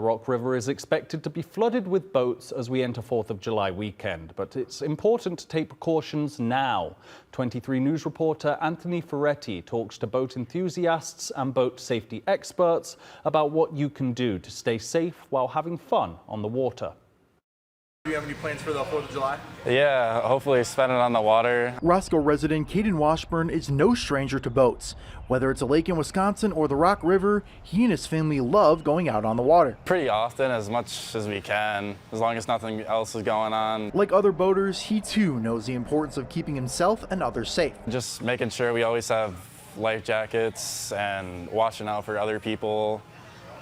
Rock River is expected to be flooded with boats as we enter 4th of July weekend, but it's important to take precautions now. 23 News reporter Anthony Ferretti talks to boat enthusiasts and boat safety experts about what you can do to stay safe while having fun on the water. Do you have any plans for the 4th of July? Yeah, hopefully spend it on the water. Roscoe resident Caden Washburn is no stranger to boats. Whether it's a lake in Wisconsin or the Rock River, he and his family love going out on the water. Pretty often, as much as we can, as long as nothing else is going on. Like other boaters, he too knows the importance of keeping himself and others safe. Just making sure we always have life jackets and watching out for other people.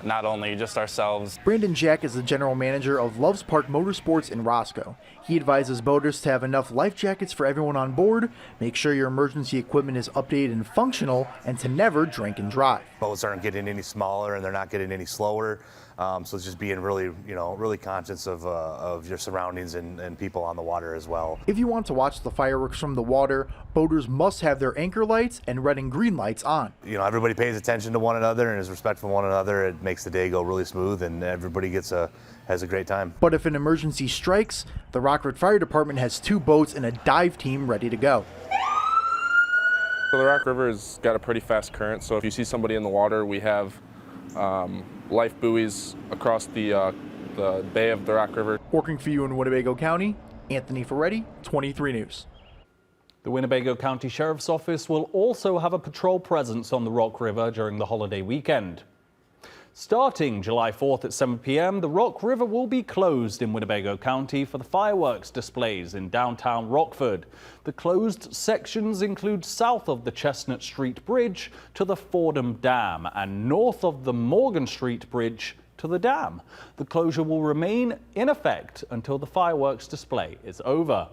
Not only just ourselves. Brandon Jack is the general manager of Loves Park Motorsports in Roscoe. He advises boaters to have enough life jackets for everyone on board, make sure your emergency equipment is updated and functional, and to never drink and drive. Boats aren't getting any smaller and they're not getting any slower. So it's just being really conscious of your surroundings and people on the water as well. If you want to watch the fireworks from the water, boaters must have their anchor lights and red and green lights on. Everybody pays attention to one another and is respectful of one another. It makes the day go really smooth and everybody has a great time. But if an emergency strikes, the Rockford Fire Department has 2 boats and a dive team ready to go. So the Rock River has got a pretty fast current, so if you see somebody in the water, we have life buoys across the bay of the Rock River. Working for you in Winnebago County, Anthony Ferretti, 23 News. The Winnebago County Sheriff's Office will also have a patrol presence on the Rock River during the holiday weekend. Starting July 4th at 7 p.m., the Rock River will be closed in Winnebago County for the fireworks displays in downtown Rockford. The closed sections include south of the Chestnut Street Bridge to the Fordham Dam and north of the Morgan Street Bridge to the dam. The closure will remain in effect until the fireworks display is over.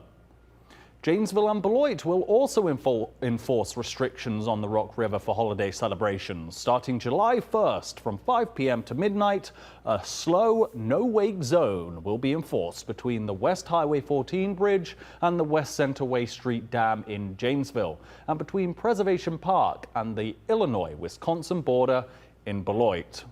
Janesville and Beloit will also enforce restrictions on the Rock River for holiday celebrations. Starting July 1st from 5 p.m. to midnight, a slow, no-wake zone will be enforced between the West Highway 14 bridge and the West Centerway Street Dam in Janesville, and between Preservation Park and the Illinois-Wisconsin border in Beloit.